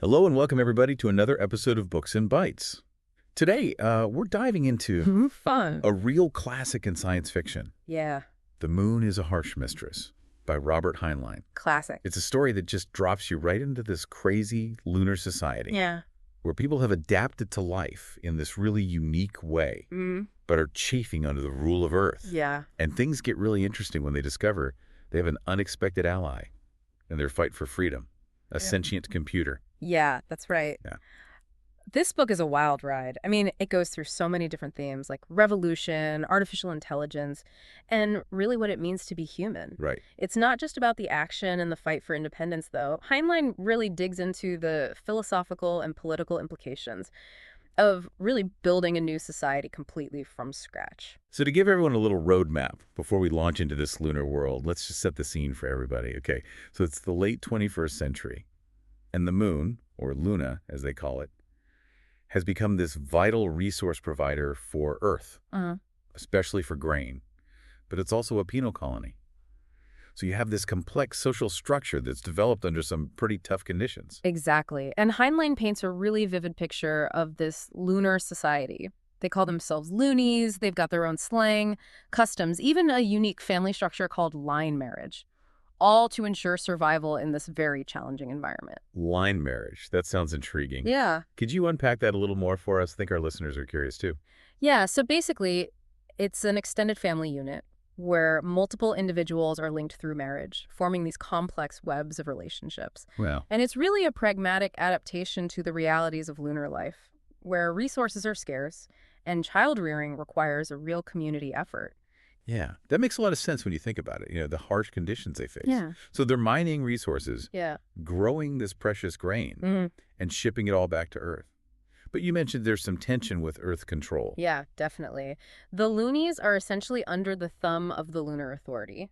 Hello and welcome everybody to another episode of Books and Bytes. Today, we're diving into Fun. a real classic in science fiction. Yeah, The Moon is a Harsh Mistress by Robert Heinlein. classic. It's a story that just drops you right into this crazy lunar society Yeah. where people have adapted to life in this really unique way, but are chafing under the rule of Earth. Yeah. And things get really interesting when they discover they have an unexpected ally in their fight for freedom, a sentient computer. Yeah, that's right. Yeah. This book is a wild ride. I mean, it goes through so many different themes like revolution, artificial intelligence, and really what it means to be human. Right. It's not just about the action and the fight for independence, though. Heinlein really digs into the philosophical and political implications of really building a new society completely from scratch. So to give everyone a little roadmap before we launch into this lunar world, let's just set the scene for everybody, okay? So it's the late 21st century, and the moon, or Luna as they call it, has become this vital resource provider for Earth, especially for grain. But it's also a penal colony. So you have this complex social structure that's developed under some pretty tough conditions. Exactly. And Heinlein paints a really vivid picture of this lunar society. They call themselves loonies, they've got their own slang, customs, even a unique family structure called line marriage, all to ensure survival in this very challenging environment. Line marriage, that sounds intriguing. Yeah. Could you unpack that a little more for us? I think our listeners are curious too. Yeah, so basically, it's an extended family unit where multiple individuals are linked through marriage, forming these complex webs of relationships. Well, And it's really a pragmatic adaptation to the realities of lunar life, where resources are scarce and child rearing requires a real community effort. yeah, that makes a lot of sense when you think about it, the harsh conditions they face. Yeah. So they're mining resources, Yeah. growing this precious grain, and shipping it all back to Earth. But you mentioned there's some tension with Earth control. Yeah, definitely. The loonies are essentially under the thumb of the Lunar Authority,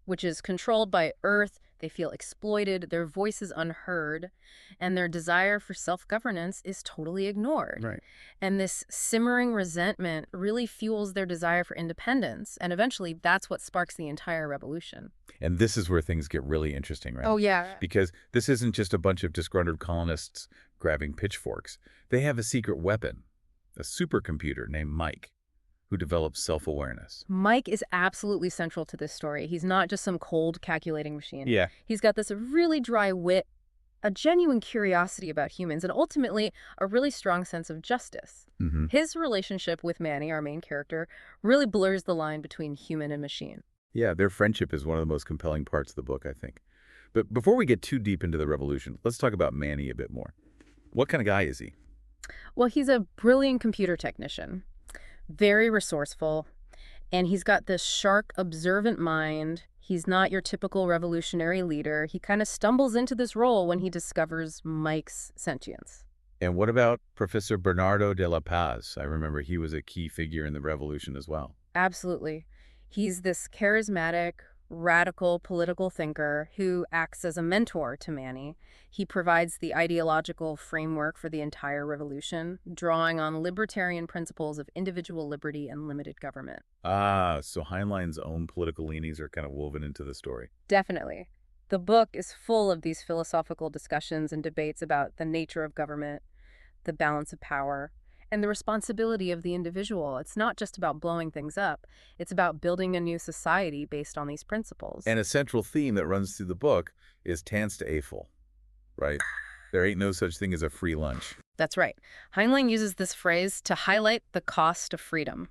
which is controlled by Earth. They feel exploited, their voice is unheard, and their desire for self-governance is totally ignored. Right. And this simmering resentment really fuels their desire for independence, and eventually that's what sparks the entire revolution. And this is where things get really interesting, right? Oh, yeah. Because this isn't just a bunch of disgruntled colonists grabbing pitchforks. They have a secret weapon, a supercomputer named Mike, who develops self-awareness. Mike is absolutely central to this story. He's not just some cold calculating machine. Yeah. He's got this really dry wit, a genuine curiosity about humans, and ultimately a really strong sense of justice. His relationship with Manny, our main character, really blurs the line between human and machine. Yeah, their friendship is one of the most compelling parts of the book, I think. But before we get too deep into the revolution, let's talk about Manny a bit more. What kind of guy is he? Well, he's a brilliant computer technician, very resourceful, and he's got this sharp, observant mind. He's not your typical revolutionary leader. He kind of stumbles into this role when he discovers Mike's sentience. And what about Professor Bernardo de la Paz? I remember he was a key figure in the revolution as well. Absolutely. He's this charismatic, radical political thinker who acts as a mentor to Manny. He provides the ideological framework for the entire revolution, drawing on libertarian principles of individual liberty and limited government. Ah, so Heinlein's own political leanings are kind of woven into the story. Definitely. The book is full of these philosophical discussions and debates about the nature of government, the balance of power, and the responsibility of the individual. It's not just about blowing things up. It's about building a new society based on these principles. And a central theme that runs through the book is Tanz to Eiffel, right? There ain't no such thing as a free lunch. That's right. Heinlein uses this phrase to highlight the cost of freedom.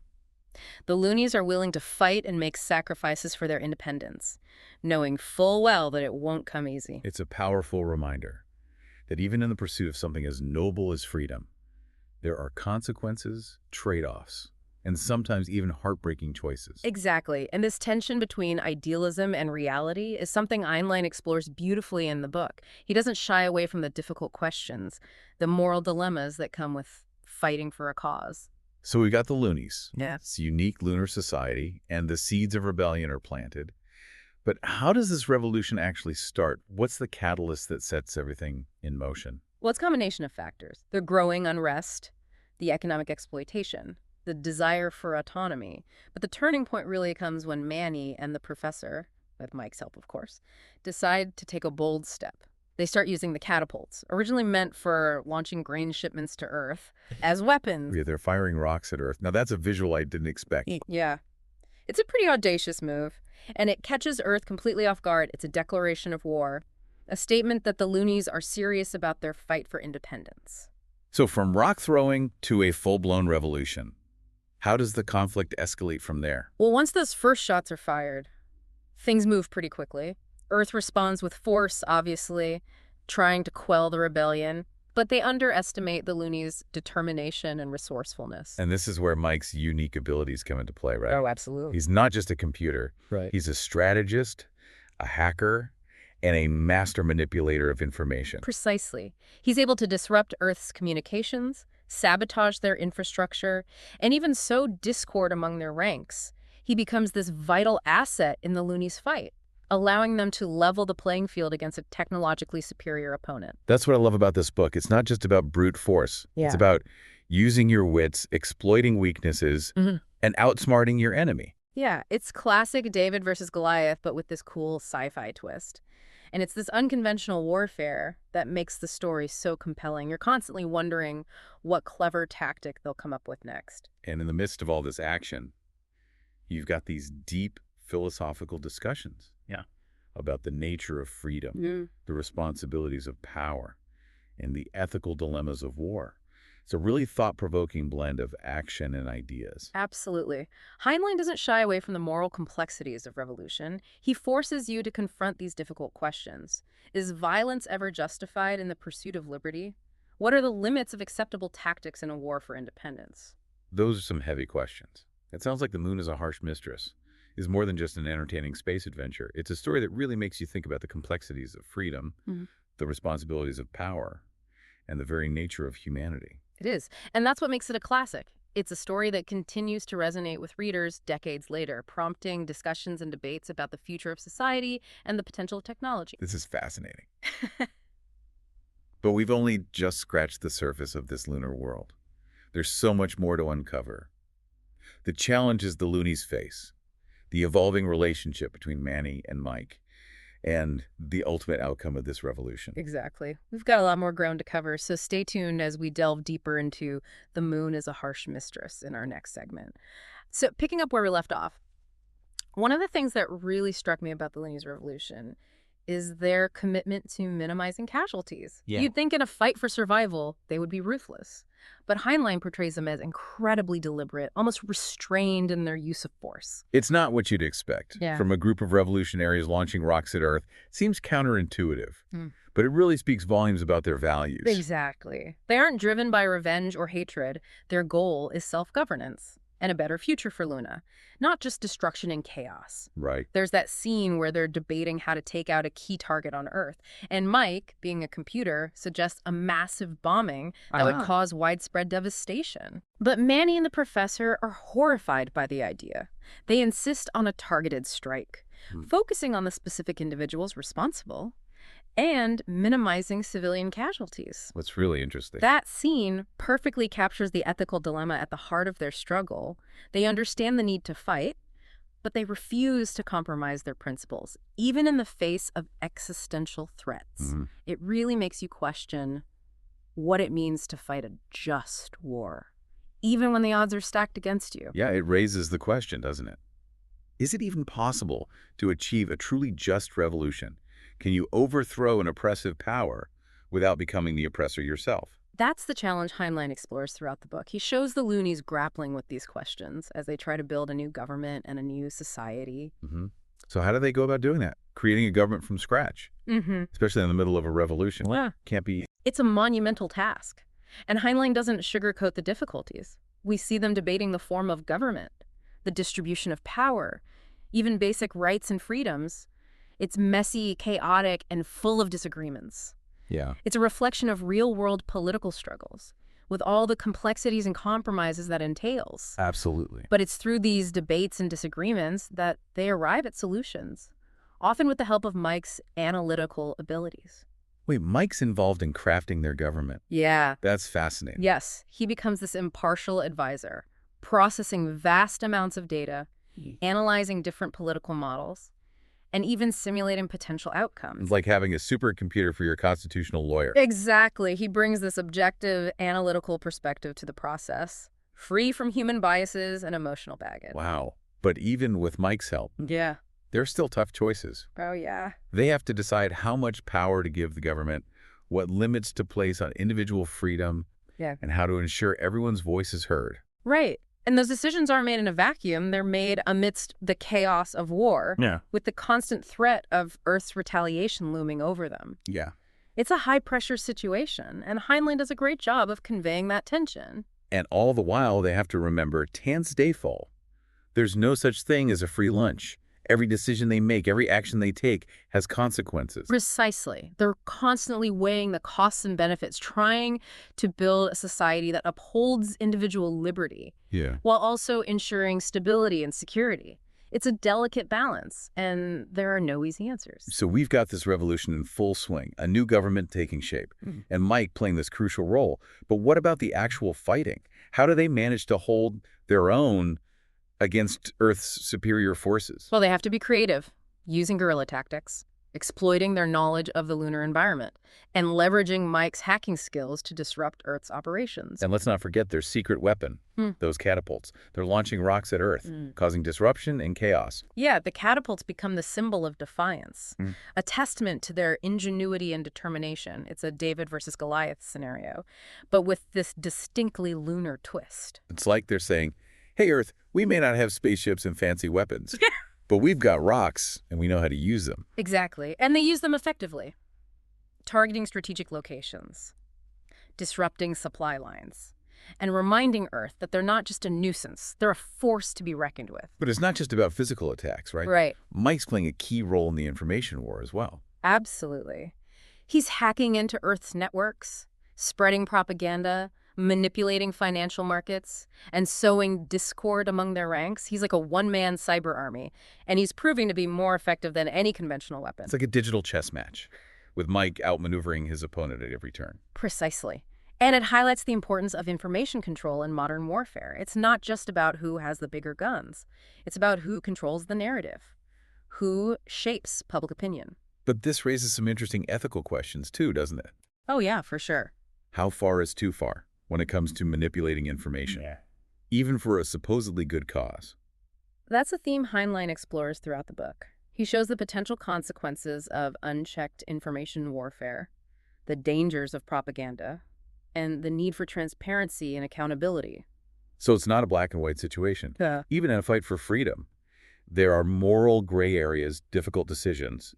The loonies are willing to fight and make sacrifices for their independence, knowing full well that it won't come easy. It's a powerful reminder that even in the pursuit of something as noble as freedom, there are consequences, trade-offs, and sometimes even heartbreaking choices. Exactly. And this tension between idealism and reality is something Heinlein explores beautifully in the book. He doesn't shy away from the difficult questions, the moral dilemmas that come with fighting for a cause. So we've got the loonies. Yeah. It's a unique lunar society, and the seeds of rebellion are planted. But how does this revolution actually start? What's the catalyst that sets everything in motion? Well, it's a combination of factors. The growing unrest, the economic exploitation, the desire for autonomy. But the turning point really comes when Manny and the professor, with Mike's help, of course, decide to take a bold step. They start using the catapults, originally meant for launching grain shipments to Earth, as weapons. Yeah, they're firing rocks at Earth. Now, that's a visual I didn't expect. Yeah. It's a pretty audacious move, and it catches Earth completely off guard. It's a declaration of war, a statement that the loonies are serious about their fight for independence. So from rock throwing to a full-blown revolution, how does the conflict escalate from there? Well, once those first shots are fired, things move pretty quickly. Earth responds with force, obviously, trying to quell the rebellion, but they underestimate the loonies' determination and resourcefulness. And this is where Mike's unique abilities come into play, right? Oh, absolutely. He's not just a computer. Right. He's a strategist, a hacker, and a master manipulator of information. Precisely. He's able to disrupt Earth's communications, sabotage their infrastructure, and even sow discord among their ranks. He becomes this vital asset in the loonies' fight, allowing them to level the playing field against a technologically superior opponent. That's what I love about this book. It's not just about brute force. Yeah. It's about using your wits, exploiting weaknesses, and outsmarting your enemy. Yeah, it's classic David versus Goliath, but with this cool sci-fi twist. And it's this unconventional warfare that makes the story so compelling. You're constantly wondering what clever tactic they'll come up with next. And in the midst of all this action, you've got these deep philosophical discussions. Yeah. About the nature of freedom, the responsibilities of power, and the ethical dilemmas of war. It's a really thought-provoking blend of action and ideas. Absolutely. Heinlein doesn't shy away from the moral complexities of revolution. He forces you to confront these difficult questions. Is violence ever justified in the pursuit of liberty? What are the limits of acceptable tactics in a war for independence? Those are some heavy questions. It sounds like The Moon is a Harsh Mistress is more than just an entertaining space adventure. It's a story that really makes you think about the complexities of freedom, the responsibilities of power, and the very nature of humanity. It is. And that's what makes it a classic. It's a story that continues to resonate with readers decades later, prompting discussions and debates about the future of society and the potential of technology. This is fascinating. But we've only just scratched the surface of this lunar world. There's so much more to uncover. The challenges the loonies face, the evolving relationship between Manny and Mike, and the ultimate outcome of this revolution. Exactly. We've got a lot more ground to cover, so stay tuned as we delve deeper into The Moon is a Harsh Mistress in our next segment. So picking up where we left off, one of the things that really struck me about the loonies' revolution is their commitment to minimizing casualties. Yeah. You'd think in a fight for survival, they would be ruthless. But Heinlein portrays them as incredibly deliberate, almost restrained in their use of force. It's not what you'd expect Yeah. from a group of revolutionaries launching rocks at Earth. It seems counterintuitive, but it really speaks volumes about their values. Exactly. They aren't driven by revenge or hatred. Their goal is self-governance and a better future for Luna, not just destruction and chaos. Right. There's that scene where they're debating how to take out a key target on Earth, and Mike, being a computer, suggests a massive bombing that would cause widespread devastation. But Manny and the professor are horrified by the idea. They insist on a targeted strike, focusing on the specific individuals responsible and minimizing civilian casualties. What's really interesting. That scene perfectly captures the ethical dilemma at the heart of their struggle. They understand the need to fight, but they refuse to compromise their principles, even in the face of existential threats. It really makes you question what it means to fight a just war, even when the odds are stacked against you. Yeah, it raises the question, doesn't it? Is it even possible to achieve a truly just revolution? Can you overthrow an oppressive power without becoming the oppressor yourself? That's the challenge Heinlein explores throughout the book. He shows the loonies grappling with these questions as they try to build a new government and a new society. So how do they go about doing that? Creating a government from scratch, especially in the middle of a revolution. Yeah. Can't be. It's a monumental task. And Heinlein doesn't sugarcoat the difficulties. We see them debating the form of government, the distribution of power, even basic rights and freedoms. It's messy, chaotic, and full of disagreements. Yeah. It's a reflection of real-world political struggles, with all the complexities and compromises that entails. Absolutely. But it's through these debates and disagreements that they arrive at solutions, often with the help of Mike's analytical abilities. Wait, Mike's involved in crafting their government. Yeah. That's fascinating. Yes, he becomes this impartial advisor, processing vast amounts of data, analyzing different political models, and even simulating potential outcomes. It's like having a supercomputer for your constitutional lawyer. Exactly. He brings this objective, analytical perspective to the process, free from human biases and emotional baggage. Wow. But even with Mike's help, Yeah. there are still tough choices. Oh, yeah. They have to decide how much power to give the government, what limits to place on individual freedom, Yeah. and how to ensure everyone's voice is heard. Right. And those decisions aren't made in a vacuum. They're made amidst the chaos of war, with the constant threat of Earth's retaliation looming over them. Yeah. It's a high-pressure situation, and Heinlein does a great job of conveying that tension. And all the while, they have to remember Tan's Dayfall. There's no such thing as a free lunch. Every decision they make, every action they take has consequences. Precisely. They're constantly weighing the costs and benefits, trying to build a society that upholds individual liberty, while also ensuring stability and security. It's a delicate balance, and there are no easy answers. So we've got this revolution in full swing, a new government taking shape, and Mike playing this crucial role. But what about the actual fighting? How do they manage to hold their own against Earth's superior forces? Well, they have to be creative, using guerrilla tactics, exploiting their knowledge of the lunar environment, and leveraging Mike's hacking skills to disrupt Earth's operations. And let's not forget their secret weapon, those catapults. They're launching rocks at Earth, causing disruption and chaos. Yeah, the catapults become the symbol of defiance, a testament to their ingenuity and determination. It's a David versus Goliath scenario, but with this distinctly lunar twist. It's like they're saying, hey, Earth, we may not have spaceships and fancy weapons, but we've got rocks and we know how to use them. Exactly. And they use them effectively, targeting strategic locations, disrupting supply lines, and reminding Earth that they're not just a nuisance, they're a force to be reckoned with. But it's not just about physical attacks, right? Right. Mike's playing a key role in the information war as well. Absolutely. He's hacking into Earth's networks, spreading propaganda, manipulating financial markets, and sowing discord among their ranks. He's like a one-man cyber army, and he's proving to be more effective than any conventional weapon. It's like a digital chess match, with Mike outmaneuvering his opponent at every turn. Precisely. And it highlights the importance of information control in modern warfare. It's not just about who has the bigger guns. It's about who controls the narrative, who shapes public opinion. But this raises some interesting ethical questions too, doesn't it? Oh, yeah, for sure. How far is too far when it comes to manipulating information, even for a supposedly good cause? That's a theme Heinlein explores throughout the book. He shows the potential consequences of unchecked information warfare, the dangers of propaganda, and the need for transparency and accountability. So it's not a black and white situation. Yeah. Even in a fight for freedom, there are moral gray areas, difficult decisions,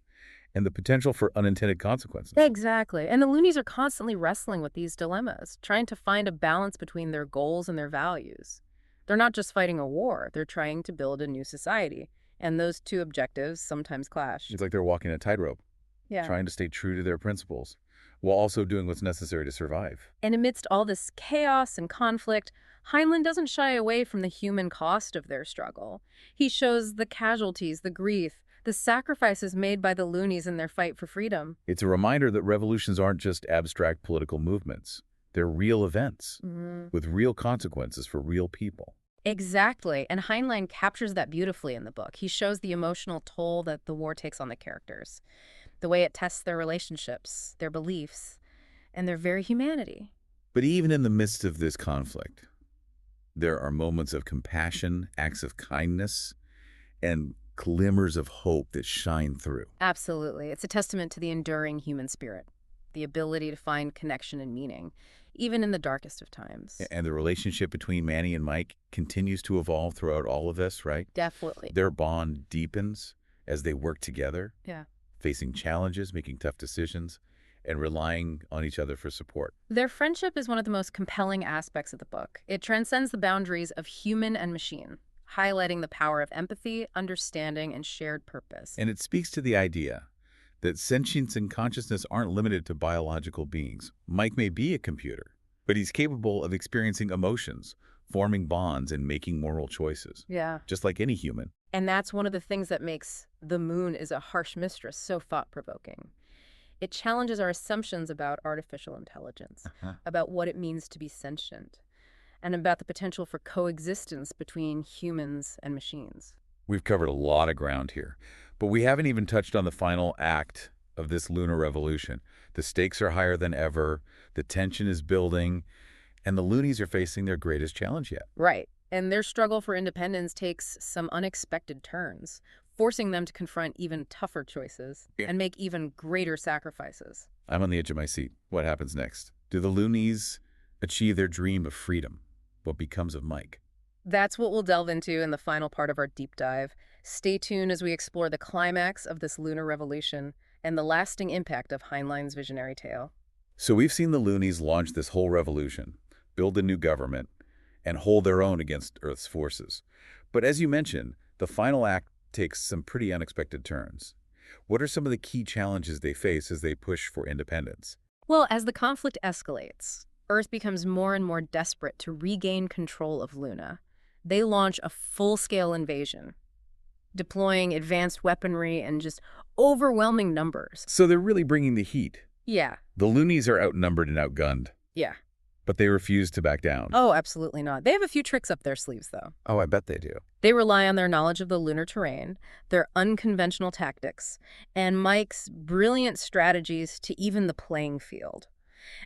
and the potential for unintended consequences. Exactly. And the loonies are constantly wrestling with these dilemmas, trying to find a balance between their goals and their values. They're not just fighting a war, they're trying to build a new society. And those two objectives sometimes clash. It's like they're walking a tightrope, trying to stay true to their principles, while also doing what's necessary to survive. And amidst all this chaos and conflict, Heinlein doesn't shy away from the human cost of their struggle. He shows the casualties, the grief, the sacrifices made by the loonies in their fight for freedom. It's a reminder that revolutions aren't just abstract political movements. They're real events with real consequences for real people. Exactly. And Heinlein captures that beautifully in the book. He shows the emotional toll that the war takes on the characters, the way it tests their relationships, their beliefs, and their very humanity. But even in the midst of this conflict, there are moments of compassion, acts of kindness, and glimmers of hope that shine through. Absolutely. It's a testament to the enduring human spirit, the ability to find connection and meaning, even in the darkest of times. And the relationship between Manny and Mike continues to evolve throughout all of this, right? Definitely. Their bond deepens as they work together, facing challenges, making tough decisions, and relying on each other for support. Their friendship is one of the most compelling aspects of the book. It transcends the boundaries of human and machine, highlighting the power of empathy, understanding, and shared purpose. And it speaks to the idea that sentience and consciousness aren't limited to biological beings. Mike may be a computer, but he's capable of experiencing emotions, forming bonds, and making moral choices. Just like any human. And that's one of the things that makes The Moon is a Harsh Mistress so thought-provoking. It challenges our assumptions about artificial intelligence, about what it means to be sentient, and about the potential for coexistence between humans and machines. We've covered a lot of ground here, but we haven't even touched on the final act of this lunar revolution. The stakes are higher than ever, the tension is building, and the loonies are facing their greatest challenge yet. Right. And their struggle for independence takes some unexpected turns, forcing them to confront even tougher choices and make even greater sacrifices. I'm on the edge of my seat. What happens next? Do the loonies achieve their dream of freedom? What becomes of Mike? That's what we'll delve into in the final part of our deep dive. Stay tuned as we explore the climax of this lunar revolution and the lasting impact of Heinlein's visionary tale. So we've seen the loonies launch this whole revolution, build a new government, and hold their own against Earth's forces. But as you mentioned, the final act takes some pretty unexpected turns. What are some of the key challenges they face as they push for independence? Well, as the conflict escalates, Earth becomes more and more desperate to regain control of Luna. They launch a full-scale invasion, deploying advanced weaponry and just overwhelming numbers. So they're really bringing the heat. Yeah. The loonies are outnumbered and outgunned. Yeah. But they refuse to back down. Oh, absolutely not. They have a few tricks up their sleeves, though. Oh, I bet they do. They rely on their knowledge of the lunar terrain, their unconventional tactics, and Mike's brilliant strategies to even the playing field.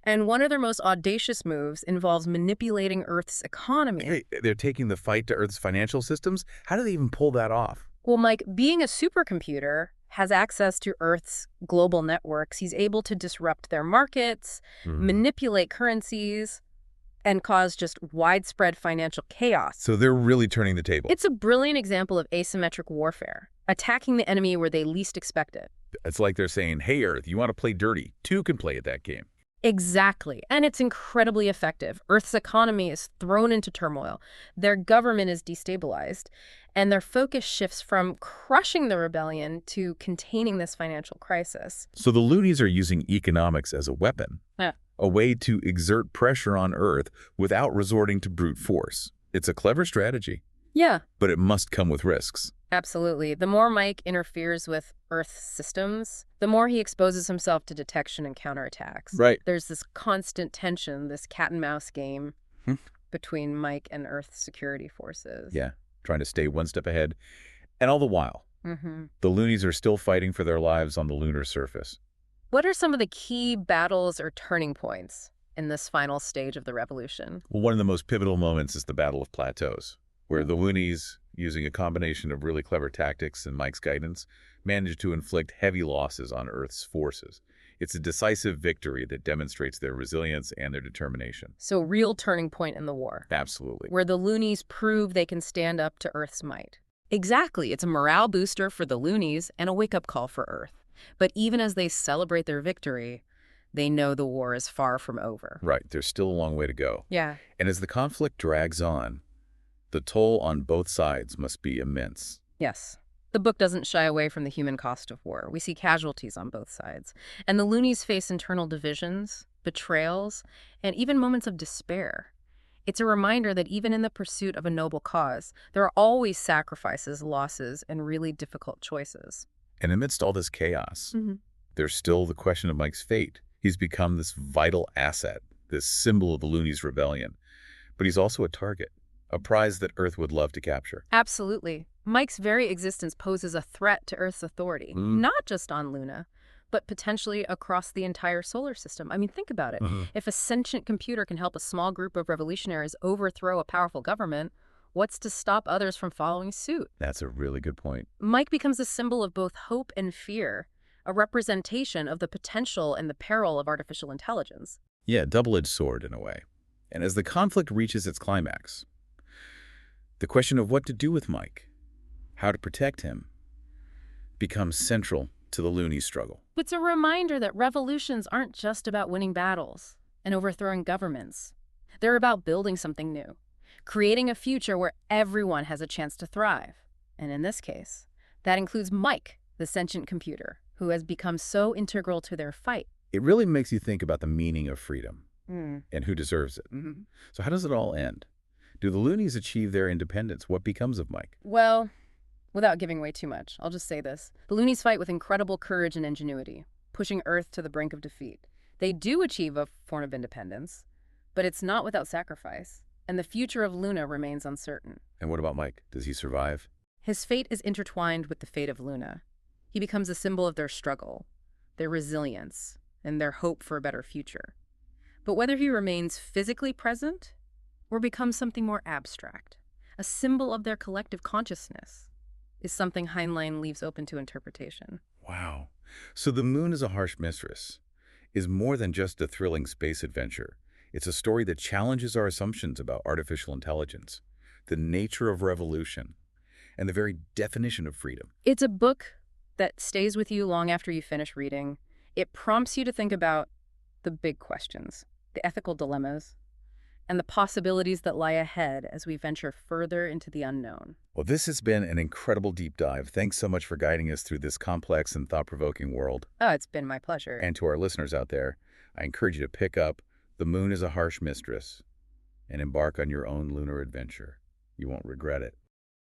And one of their most audacious moves involves manipulating Earth's economy. Hey, they're taking the fight to Earth's financial systems? How do they even pull that off? Well, Mike, being a supercomputer, has access to Earth's global networks. He's able to disrupt their markets, manipulate currencies, and cause just widespread financial chaos. So they're really turning the table. It's a brilliant example of asymmetric warfare, attacking the enemy where they least expect it. It's like they're saying, hey, Earth, you want to play dirty? Two can play at that game. Exactly. And it's incredibly effective. Earth's economy is thrown into turmoil. Their government is destabilized. And their focus shifts from crushing the rebellion to containing this financial crisis. So the loonies are using economics as a weapon, Yeah. a way to exert pressure on Earth without resorting to brute force. It's a clever strategy, Yeah, but it must come with risks. absolutely. The more Mike interferes with Earth's systems, the more he exposes himself to detection and counterattacks. Right. There's this constant tension, this cat and mouse game between Mike and Earth's security forces. Yeah, trying to stay one step ahead. And all the while, the loonies are still fighting for their lives on the lunar surface. What are some of the key battles or turning points in this final stage of the revolution? Well, one of the most pivotal moments is the Battle of Plateaus, where the loonies, using a combination of really clever tactics and Mike's guidance, managed to inflict heavy losses on Earth's forces. It's a decisive victory that demonstrates their resilience and their determination. So real turning point in the war, Absolutely. where the loonies prove they can stand up to Earth's might. Exactly. It's a morale booster for the loonies and a wake-up call for Earth. But even as they celebrate their victory, they know the war is far from over. Right. There's still a long way to go. Yeah. And as the conflict drags on, the toll on both sides must be immense. Yes. The book doesn't shy away from the human cost of war. We see casualties on both sides. And the loonies face internal divisions, betrayals, and even moments of despair. It's a reminder that even in the pursuit of a noble cause, there are always sacrifices, losses, and really difficult choices. And amidst all this chaos, there's still the question of Mike's fate. He's become this vital asset, this symbol of the loonies' rebellion. But he's also a target, a prize that Earth would love to capture. Absolutely. Mike's very existence poses a threat to Earth's authority, not just on Luna, but potentially across the entire solar system. I mean, think about it. If a sentient computer can help a small group of revolutionaries overthrow a powerful government, what's to stop others from following suit? That's a really good point. Mike becomes a symbol of both hope and fear, a representation of the potential and the peril of artificial intelligence. Yeah, double-edged sword in a way. And as the conflict reaches its climax, the question of what to do with Mike, how to protect him, becomes central to the loonies' struggle. It's a reminder that revolutions aren't just about winning battles and overthrowing governments. They're about building something new, creating a future where everyone has a chance to thrive. And in this case, that includes Mike, the sentient computer, who has become so integral to their fight. It really makes you think about the meaning of freedom and who deserves it. So how does it all end? Do the loonies achieve their independence? What becomes of Mike? Well, without giving away too much, I'll just say this. The loonies fight with incredible courage and ingenuity, pushing Earth to the brink of defeat. They do achieve a form of independence, but it's not without sacrifice, and the future of Luna remains uncertain. And what about Mike? Does he survive? His fate is intertwined with the fate of Luna. He becomes a symbol of their struggle, their resilience, and their hope for a better future. But whether he remains physically present or becomes something more abstract, a symbol of their collective consciousness, is something Heinlein leaves open to interpretation. Wow. So the moon is a harsh mistress is more than just a thrilling space adventure. It's a story that challenges our assumptions about artificial intelligence, the nature of revolution, and the very definition of freedom. It's a book that stays with you long after you finish reading. It prompts you to think about the big questions, the ethical dilemmas, and the possibilities that lie ahead as we venture further into the unknown. Well, this has been an incredible deep dive. Thanks so much for guiding us through this complex and thought-provoking world. Oh, it's been my pleasure. And to our listeners out there, I encourage you to pick up The Moon is a Harsh Mistress and embark on your own lunar adventure. You won't regret it.